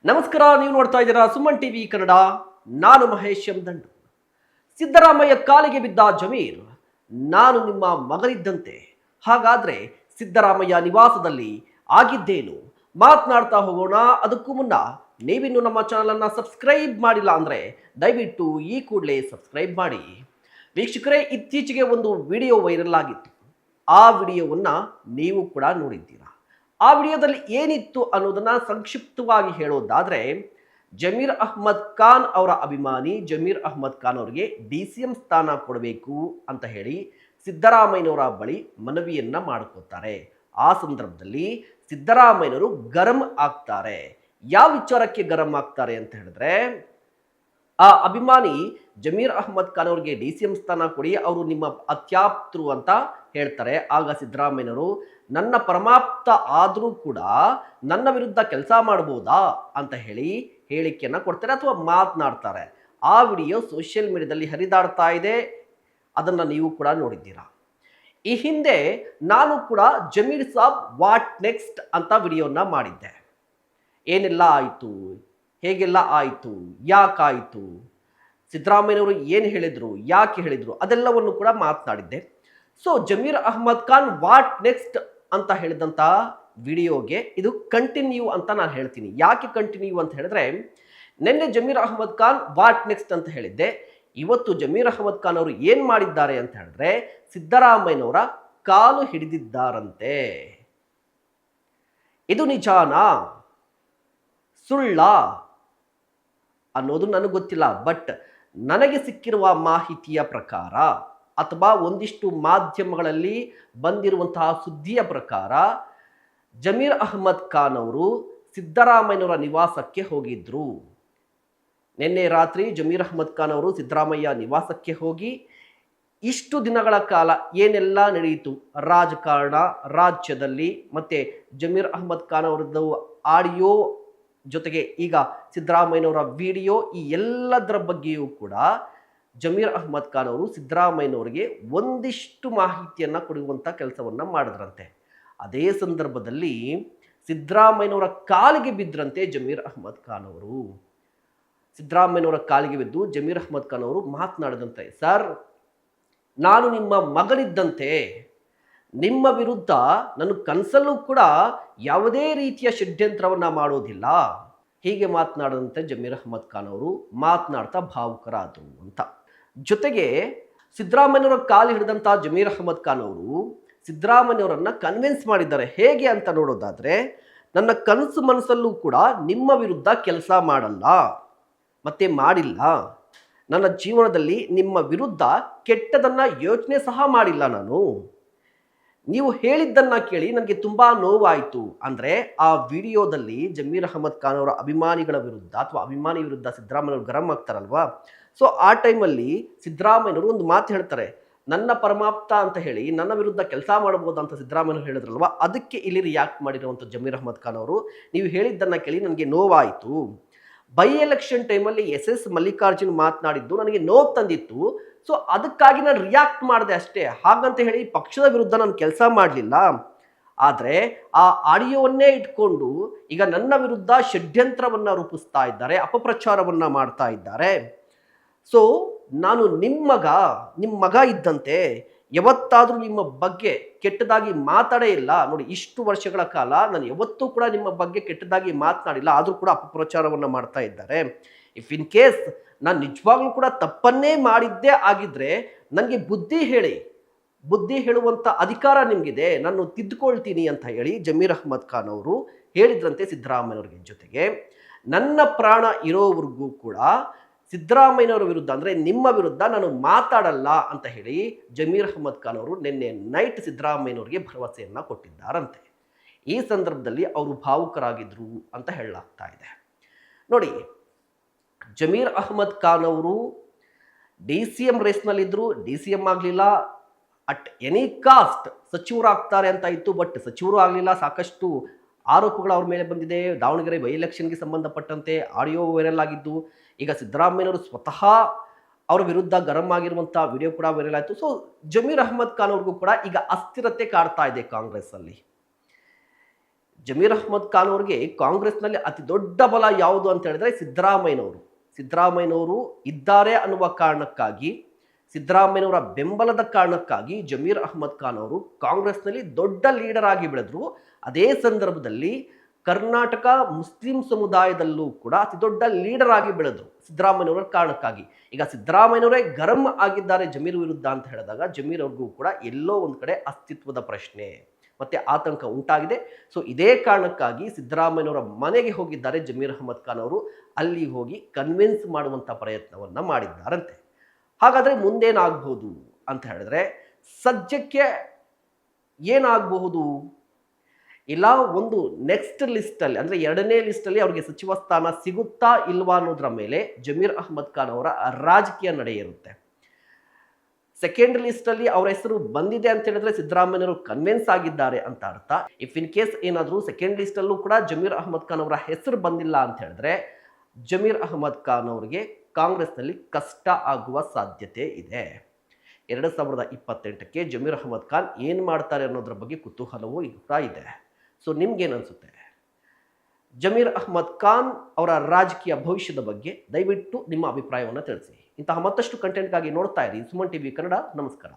ನಮಸ್ಕಾರ, ನೀವು ನೋಡ್ತಾ ಇದ್ದೀರಾ ಸುಮನ್ ಟಿವಿ ಕನ್ನಡ. ನಾನು ಮಹೇಶ್ ಎಂ ದಂಡು. ಸಿದ್ದರಾಮಯ್ಯ ಕಾಲಿಗೆ ಬಿದ್ದ ಜಮೀರ್, ನಾನು ನಿಮ್ಮ ಮಗನಿದ್ದಂತೆ. ಹಾಗಾದ್ರೆ ಸಿದ್ದರಾಮಯ್ಯ ನಿವಾಸದಲ್ಲಿ ಆಗಿದ್ದೇನು ಮಾತನಾಡ್ತಾ ಹೋಗೋಣ. ಅದಕ್ಕೂ ಮುನ್ನ ನೀವಿನ್ನು ನಮ್ಮ ಚಾನಲ್ ಅನ್ನ ಸಬ್ಸ್ಕ್ರೈಬ್ ಮಾಡಿಲ್ಲ ಅಂದ್ರೆ ದಯವಿಟ್ಟು ಈ ಕೂಡಲೇ ಸಬ್ಸ್ಕ್ರೈಬ್ ಮಾಡಿ. ವೀಕ್ಷಕರೇ, ಇತ್ತೀಚೆಗೆ ಒಂದು ವಿಡಿಯೋ ವೈರಲ್ ಆಗಿತ್ತು. ಆ ವಿಡಿಯೋವನ್ನ ನೀವು ಕೂಡ ನೋಡಿದ್ದೀರಾ. ಆ ವಿಡಿಯೋದಲ್ಲಿ ಏನಿತ್ತು ಅನ್ನೋದನ್ನ ಸಂಕ್ಷಿಪ್ತವಾಗಿ ಹೇಳೋದಾದ್ರೆ, ಜಮೀರ್ ಅಹ್ಮದ್ ಖಾನ್ ಅವರ ಅಭಿಮಾನಿ ಜಮೀರ್ ಅಹ್ಮದ್ ಖಾನ್ ಅವರಿಗೆ DCM ಸ್ಥಾನ ಕೊಡಬೇಕು ಅಂತ ಹೇಳಿ ಸಿದ್ದರಾಮಯ್ಯನವರ ಬಳಿ ಮನವಿಯನ್ನ ಮಾಡ್ಕೋತಾರೆ. ಆ ಸಂದರ್ಭದಲ್ಲಿ ಸಿದ್ದರಾಮಯ್ಯನವರು ಗರಂ ಆಗ್ತಾರೆ. ಯಾವ ವಿಚಾರಕ್ಕೆ ಗರಂ ಆಗ್ತಾರೆ ಅಂತ ಹೇಳಿದ್ರೆ, ಆ ಅಭಿಮಾನಿ ಜಮೀರ್ ಅಹ್ಮದ್ ಖಾನ್ ಅವರಿಗೆ DCM ಸ್ಥಾನ ಕೊಡಿ, ಅವರು ನಿಮ್ಮ ಅತ್ಯಾಪ್ತರು ಅಂತ ಹೇಳ್ತಾರೆ. ಆಗ ಸಿದ್ದರಾಮಯ್ಯನವರು, ನನ್ನ ಪರಮಾಪ್ತ ಆದರೂ ಕೂಡ ನನ್ನ ವಿರುದ್ಧ ಕೆಲಸ ಮಾಡ್ಬೋದಾ ಅಂತ ಹೇಳಿ ಹೇಳಿಕೆಯನ್ನ ಕೊಡ್ತಾರೆ ಅಥವಾ ಮಾತನಾಡ್ತಾರೆ. ಆ ವಿಡಿಯೋ ಸೋಷಿಯಲ್ ಮೀಡಿಯಾದಲ್ಲಿ ಹರಿದಾಡ್ತಾ ಇದೆ. ಅದನ್ನು ನೀವು ಕೂಡ ನೋಡಿದ್ದೀರಾ. ಈ ಹಿಂದೆ ನಾನು ಕೂಡ ಜಮೀರ್ ಸಾಬ್ ವಾಟ್ ನೆಕ್ಸ್ಟ್ ಅಂತ ವಿಡಿಯೋನ ಮಾಡಿದ್ದೆ. ಏನೆಲ್ಲ ಆಯಿತು, ಹೇಗೆಲ್ಲ ಆಯಿತು, ಯಾಕಾಯಿತು, ಸಿದ್ದರಾಮಯ್ಯನವರು ಏನು ಹೇಳಿದರು, ಯಾಕೆ ಹೇಳಿದರು, ಅದೆಲ್ಲವನ್ನು ಕೂಡ ಮಾತನಾಡಿದ್ದೆ. So Zameer Ahmed Khan what next ಅಂತ ಹೇಳಿದಂಥ ವಿಡಿಯೋಗೆ ಇದು ಕಂಟಿನ್ಯೂ ಅಂತ ನಾನು ಹೇಳ್ತೀನಿ. ಯಾಕೆ ಕಂಟಿನ್ಯೂ ಅಂತ ಹೇಳಿದ್ರೆ, ನಿನ್ನೆ ಜಮೀರ್ ಅಹ್ಮದ್ ಖಾನ್ ವಾಟ್ ನೆಕ್ಸ್ಟ್ ಅಂತ ಹೇಳಿದ್ದೆ. ಇವತ್ತು ಜಮೀರ್ ಅಹ್ಮದ್ ಖಾನ್ ಅವರು ಏನು ಮಾಡಿದ್ದಾರೆ ಅಂತ ಹೇಳಿದ್ರೆ, ಸಿದ್ದರಾಮಯ್ಯನವರ ಕಾಲು ಹಿಡಿದಿದ್ದಾರಂತೆ. ಇದು ನಿಜಾನಾ ಸುಳ್ಳ ಅನ್ನೋದು ನನಗೆ ಗೊತ್ತಿಲ್ಲ. ಬಟ್ ನನಗೆ ಸಿಕ್ಕಿರುವ ಮಾಹಿತಿಯ ಪ್ರಕಾರ ಅಥವಾ ಒಂದಿಷ್ಟು ಮಾಧ್ಯಮಗಳಲ್ಲಿ ಬಂದಿರುವಂತಹ ಸುದ್ದಿಯ ಪ್ರಕಾರ, ಜಮೀರ್ ಅಹ್ಮದ್ ಖಾನ್ ಅವರು ಸಿದ್ದರಾಮಯ್ಯನವರ ನಿವಾಸಕ್ಕೆ ಹೋಗಿದ್ರು. ನಿನ್ನೆ ರಾತ್ರಿ ಜಮೀರ್ ಅಹ್ಮದ್ ಖಾನ್ ಅವರು ಸಿದ್ದರಾಮಯ್ಯ ನಿವಾಸಕ್ಕೆ ಹೋಗಿ ಇಷ್ಟು ದಿನಗಳ ಕಾಲ ಏನೆಲ್ಲ ನಡೆಯಿತು ರಾಜಕಾರಣ ರಾಜ್ಯದಲ್ಲಿ, ಮತ್ತೆ ಜಮೀರ್ ಅಹ್ಮದ್ ಖಾನ್ ಅವರದ್ದು ಆಡಿಯೋ ಜೊತೆಗೆ ಈಗ ಸಿದ್ದರಾಮಯ್ಯನವರ ವಿಡಿಯೋ, ಈ ಎಲ್ಲದರ ಬಗ್ಗೆಯೂ ಕೂಡ ಜಮೀರ್ ಅಹ್ಮದ್ ಖಾನ್ ಅವರು ಸಿದ್ದರಾಮಯ್ಯನವರಿಗೆ ಒಂದಿಷ್ಟು ಮಾಹಿತಿಯನ್ನು ಕೊಡುವಂಥ ಕೆಲಸವನ್ನು ಮಾಡಿದ್ರಂತೆ. ಅದೇ ಸಂದರ್ಭದಲ್ಲಿ ಸಿದ್ದರಾಮಯ್ಯನವರ ಕಾಲಿಗೆ ಬಿದ್ದರಂತೆ ಜಮೀರ್ ಅಹ್ಮದ್ ಖಾನ್ ಅವರು. ಸಿದ್ದರಾಮಯ್ಯನವರ ಕಾಲಿಗೆ ಬಿದ್ದು ಜಮೀರ್ ಅಹ್ಮದ್ ಖಾನ್ ಅವರು ಮಾತನಾಡಿದಂತೆ, ಸರ್, ನಾನು ನಿಮ್ಮ ಮಗನಿದ್ದಂತೆ, ನಿಮ್ಮ ವಿರುದ್ಧ ನನ್ನ ಕನಸಲ್ಲೂ ಕೂಡ ಯಾವುದೇ ರೀತಿಯ ಷಡ್ಯಂತ್ರವನ್ನ ಮಾಡೋದಿಲ್ಲ. ಹೀಗೆ ಮಾತನಾಡದಂತೆ ಜಮೀರ್ ಅಹ್ಮದ್ ಖಾನ್ ಅವರು ಮಾತನಾಡ್ತಾ ಭಾವುಕರಾದರು ಅಂತ. ಜೊತೆಗೆ ಸಿದ್ದರಾಮಯ್ಯನವರ ಕಾಲು ಹಿಡಿದಂಥ ಜಮೀರ್ ಅಹ್ಮದ್ ಖಾನ್ ಅವರು ಸಿದ್ದರಾಮಯ್ಯನವರನ್ನ ಕನ್ವಿನ್ಸ್ ಮಾಡಿದ್ದಾರೆ. ಹೇಗೆ ಅಂತ ನೋಡೋದಾದ್ರೆ, ನನ್ನ ಕನಸು ಮನಸ್ಸಲ್ಲೂ ಕೂಡ ನಿಮ್ಮ ವಿರುದ್ಧ ಕೆಲಸ ಮಾಡಲ್ಲ, ಮತ್ತೆ ಮಾಡಿಲ್ಲ. ನನ್ನ ಜೀವನದಲ್ಲಿ ನಿಮ್ಮ ವಿರುದ್ಧ ಕೆಟ್ಟದನ್ನ ಯೋಚನೆ ಸಹ ಮಾಡಿಲ್ಲ ನಾನು. ನೀವು ಹೇಳಿದ್ದನ್ನ ಕೇಳಿ ನನಗೆ ತುಂಬಾ ನೋವಾಯಿತು ಅಂದ್ರೆ, ಆ ವಿಡಿಯೋದಲ್ಲಿ ಜಮೀರ್ ಅಹ್ಮದ್ ಖಾನ್ ಅವರ ಅಭಿಮಾನಿಗಳ ವಿರುದ್ಧ ಅಥವಾ ಅಭಿಮಾನಿ ವಿರುದ್ಧ ಸಿದ್ದರಾಮಯ್ಯನವರು ಗರಂ ಆಗ್ತಾರಲ್ವಾ. ಸೊ ಆ ಟೈಮಲ್ಲಿ ಸಿದ್ದರಾಮಯ್ಯನವರು ಒಂದು ಮಾತು ಹೇಳ್ತಾರೆ, ನನ್ನ ಪರಮಾಪ್ತ ಅಂತ ಹೇಳಿ ನನ್ನ ವಿರುದ್ಧ ಕೆಲಸ ಮಾಡಬಹುದು ಅಂತ ಸಿದ್ದರಾಮಯ್ಯನವರು ಹೇಳಿದ್ರಲ್ವಾ. ಅದಕ್ಕೆ ಇಲ್ಲಿ ರಿಯಾಕ್ಟ್ ಮಾಡಿರುವಂಥ ಜಮೀರ್ ಅಹ್ಮದ್ ಖಾನ್ ಅವರು, ನೀವು ಹೇಳಿದ್ದನ್ನ ಕೇಳಿ ನನಗೆ ನೋವಾಯಿತು. ಬೈ ಎಲೆಕ್ಷನ್ ಟೈಮಲ್ಲಿ SS ಮಲ್ಲಿಕಾರ್ಜುನ್ ಮಾತನಾಡಿದ್ದು ನನಗೆ ನೋವು ತಂದಿತ್ತು. ಸೊ ಅದಕ್ಕಾಗಿ ನಾನು ರಿಯಾಕ್ಟ್ ಮಾಡಿದೆ ಅಷ್ಟೇ. ಹಾಗಂತ ಹೇಳಿ ಪಕ್ಷದ ವಿರುದ್ಧ ನಾನು ಕೆಲಸ ಮಾಡಲಿಲ್ಲ. ಆದರೆ ಆ ಆಡಿಯೋವನ್ನೇ ಇಟ್ಕೊಂಡು ಈಗ ನನ್ನ ವಿರುದ್ಧ ಷಡ್ಯಂತ್ರವನ್ನ ರೂಪಿಸ್ತಾ ಇದ್ದಾರೆ, ಅಪಪ್ರಚಾರವನ್ನ ಮಾಡ್ತಾ ಇದ್ದಾರೆ. ಸೊ ನಾನು ನಿಮ್ಮ ಮಗ ಇದ್ದಂತೆ, ಯಾವತ್ತಾದರೂ ನಿಮ್ಮ ಬಗ್ಗೆ ಕೆಟ್ಟದಾಗಿ ಮಾತಾಡೇ ಇಲ್ಲ ನೋಡಿ. ಇಷ್ಟು ವರ್ಷಗಳ ಕಾಲ ನಾನು ಯಾವತ್ತೂ ಕೂಡ ನಿಮ್ಮ ಬಗ್ಗೆ ಕೆಟ್ಟದಾಗಿ ಮಾತನಾಡಿಲ್ಲ, ಆದರೂ ಕೂಡ ಅಪಪ್ರಚಾರವನ್ನು ಮಾಡ್ತಾ ಇದ್ದಾರೆ. ಇಫ್ ಇನ್ ಕೇಸ್ ನಾನು ನಿಜವಾಗ್ಲೂ ಕೂಡ ತಪ್ಪನ್ನೇ ಮಾಡಿದ್ದೇ ಆಗಿದ್ರೆ ನನಗೆ ಬುದ್ಧಿ ಹೇಳುವಂಥ ಅಧಿಕಾರ ನಿಮಗಿದೆ, ನಾನು ತಿದ್ದುಕೊಳ್ತೀನಿ ಅಂತ ಹೇಳಿ ಜಮೀರ್ ಅಹ್ಮದ್ ಖಾನ್ ಅವರು ಹೇಳಿದ್ರಂತೆ ಸಿದ್ದರಾಮಯ್ಯನವರಿಗೆ. ಜೊತೆಗೆ ನನ್ನ ಪ್ರಾಣ ಇರೋವರೆಗೂ ಕೂಡ ಸಿದ್ದರಾಮಯ್ಯನವರ ವಿರುದ್ಧ ಅಂದರೆ ನಿಮ್ಮ ವಿರುದ್ಧ ನಾನು ಮಾತಾಡಲ್ಲ ಅಂತ ಹೇಳಿ ಜಮೀರ್ ಅಹ್ಮದ್ ಖಾನ್ ಅವರು ನಿನ್ನೆ ನೈಟ್ ಸಿದ್ದರಾಮಯ್ಯನವರಿಗೆ ಭರವಸೆಯನ್ನು ಕೊಟ್ಟಿದ್ದಾರಂತೆ. ಈ ಸಂದರ್ಭದಲ್ಲಿ ಅವರು ಭಾವುಕರಾಗಿದ್ರು ಅಂತ ಹೇಳಲಾಗ್ತಾ ಇದೆ. ನೋಡಿ, ಜಮೀರ್ ಅಹ್ಮದ್ ಖಾನ್ ಅವರು DCM ರೇಸ್ನಲ್ಲಿದ್ದರು, DCM ಆಗಲಿಲ್ಲ. ಅಟ್ ಎನಿ ಕಾಸ್ಟ್ ಸಚಿವರಾಗ್ತಾರೆ ಅಂತ ಇತ್ತು, ಬಟ್ ಸಚಿವರು ಆಗಲಿಲ್ಲ. ಸಾಕಷ್ಟು ಆರೋಪಗಳು ಅವ್ರ ಮೇಲೆ ಬಂದಿದೆ. ದಾವಣಗೆರೆ ಬೈ ಎಲೆಕ್ಷನ್ಗೆ ಸಂಬಂಧಪಟ್ಟಂತೆ ಆಡಿಯೋ ವೈರಲ್ ಆಗಿದ್ದು, ಈಗ ಸಿದ್ದರಾಮಯ್ಯನವರು ಸ್ವತಃ ಅವರ ವಿರುದ್ಧ ಗರಂ ಆಗಿರುವಂಥ ವಿಡಿಯೋ ಕೂಡ ವೈರಲ್ ಆಯಿತು. ಸೊ ಜಮೀರ್ ಅಹ್ಮದ್ ಖಾನ್ ಅವ್ರಿಗೂ ಕೂಡ ಈಗ ಅಸ್ಥಿರತೆ ಕಾಡ್ತಾ ಇದೆ ಕಾಂಗ್ರೆಸ್ ಅಲ್ಲಿ. ಜಮೀರ್ ಅಹ್ಮದ್ ಖಾನ್ ಅವರಿಗೆ ಕಾಂಗ್ರೆಸ್ನಲ್ಲಿ ಅತಿ ದೊಡ್ಡ ಬಲ ಯಾವುದು ಅಂತ ಹೇಳಿದ್ರೆ ಸಿದ್ದರಾಮಯ್ಯನವರು ಇದ್ದಾರೆ ಅನ್ನುವ ಕಾರಣಕ್ಕಾಗಿ, ಸಿದ್ದರಾಮಯ್ಯನವರ ಬೆಂಬಲದ ಕಾರಣಕ್ಕಾಗಿ ಜಮೀರ್ ಅಹ್ಮದ್ ಖಾನ್ ಅವರು ಕಾಂಗ್ರೆಸ್ನಲ್ಲಿ ದೊಡ್ಡ ಲೀಡರ್ ಆಗಿ ಬೆಳೆದ್ರು. ಅದೇ ಸಂದರ್ಭದಲ್ಲಿ ಕರ್ನಾಟಕ ಮುಸ್ಲಿಂ ಸಮುದಾಯದಲ್ಲೂ ಕೂಡ ಅತಿ ದೊಡ್ಡ ಲೀಡರ್ ಆಗಿ ಬೆಳೆದ್ರು ಸಿದ್ದರಾಮಯ್ಯನವರ ಕಾರಣಕ್ಕಾಗಿ. ಈಗ ಸಿದ್ದರಾಮಯ್ಯನವರೇ ಗರಂ ಆಗಿದ್ದಾರೆ ಜಮೀರ್ ವಿರುದ್ಧ ಅಂತ ಹೇಳಿದಾಗ ಜಮೀರ್ ಅವ್ರಿಗೂ ಕೂಡ ಎಲ್ಲೋ ಒಂದು ಕಡೆ ಅಸ್ತಿತ್ವದ ಪ್ರಶ್ನೆ ಮತ್ತೆ ಆತಂಕ ಉಂಟಾಗಿದೆ. ಸೊ ಇದೇ ಕಾರಣಕ್ಕಾಗಿ ಸಿದ್ದರಾಮಯ್ಯನವರ ಮನೆಗೆ ಹೋಗಿದ್ದಾರೆ ಜಮೀರ್ ಅಹ್ಮದ್ ಖಾನ್ ಅವರು. ಅಲ್ಲಿ ಹೋಗಿ ಕನ್ವಿನ್ಸ್ ಮಾಡುವಂಥ ಪ್ರಯತ್ನವನ್ನ ಮಾಡಿದ್ದಾರಂತೆ. ಹಾಗಾದ್ರೆ ಮುಂದೇನಾಗಬಹುದು ಅಂತ ಹೇಳಿದ್ರೆ, ಸದ್ಯಕ್ಕೆ ಏನಾಗಬಹುದು, ಇಲ್ಲ ಒಂದು ನೆಕ್ಸ್ಟ್ ಲಿಸ್ಟಲ್ಲಿ ಅಂದರೆ 2ನೇ ಲಿಸ್ಟಲ್ಲಿ ಅವರಿಗೆ ಸಚಿವ ಸ್ಥಾನ ಸಿಗುತ್ತಾ ಇಲ್ವಾ ಅನ್ನೋದ್ರ ಮೇಲೆ ಜಮೀರ್ ಅಹ್ಮದ್ ಖಾನ್ ಅವರ ರಾಜಕೀಯ ನಡೆ ಇರುತ್ತೆ. ಸೆಕೆಂಡ್ ಲಿಸ್ಟಲ್ಲಿ ಅವರ ಹೆಸರು ಬಂದಿದೆ ಅಂತ ಹೇಳಿದ್ರೆ ಸಿದ್ದರಾಮಯ್ಯನವರು ಕನ್ವಿನ್ಸ್ ಆಗಿದ್ದಾರೆ ಅಂತ ಅರ್ಥ. ಇಫ್ ಇನ್ ಕೇಸ್ ಏನಾದರೂ ಸೆಕೆಂಡ್ ಲಿಸ್ಟಲ್ಲೂ ಕೂಡ ಜಮೀರ್ ಅಹ್ಮದ್ ಖಾನ್ ಅವರ ಹೆಸರು ಬಂದಿಲ್ಲ ಅಂತ ಹೇಳಿದ್ರೆ ಜಮೀರ್ ಅಹ್ಮದ್ ಖಾನ್ ಅವರಿಗೆ ಕಾಂಗ್ರೆಸ್ನಲ್ಲಿ ಕಷ್ಟ ಆಗುವ ಸಾಧ್ಯತೆ ಇದೆ. 2028ಕ್ಕೆ ಜಮೀರ್ ಅಹ್ಮದ್ ಖಾನ್ ಏನು ಮಾಡ್ತಾರೆ ಅನ್ನೋದ್ರ ಬಗ್ಗೆ ಕುತೂಹಲವೂ ಕೂಡ ಇದೆ. ಸೊ ನಿಮ್ಗೇನು ಅನಿಸುತ್ತೆ? ಜಮೀರ್ ಅಹ್ಮದ್ ಖಾನ್ ಅವರ ರಾಜಕೀಯ ಭವಿಷ್ಯದ ಬಗ್ಗೆ ದಯವಿಟ್ಟು ನಿಮ್ಮ ಅಭಿಪ್ರಾಯವನ್ನು ತಿಳಿಸಿ. ಇಂತಹ ಮತ್ತಷ್ಟು ಕಂಟೆಂಟ್ಗಾಗಿ ನೋಡ್ತಾ ಇರಿ ಸುಮನ್ ಟಿವಿ ಕನ್ನಡ. ನಮಸ್ಕಾರ.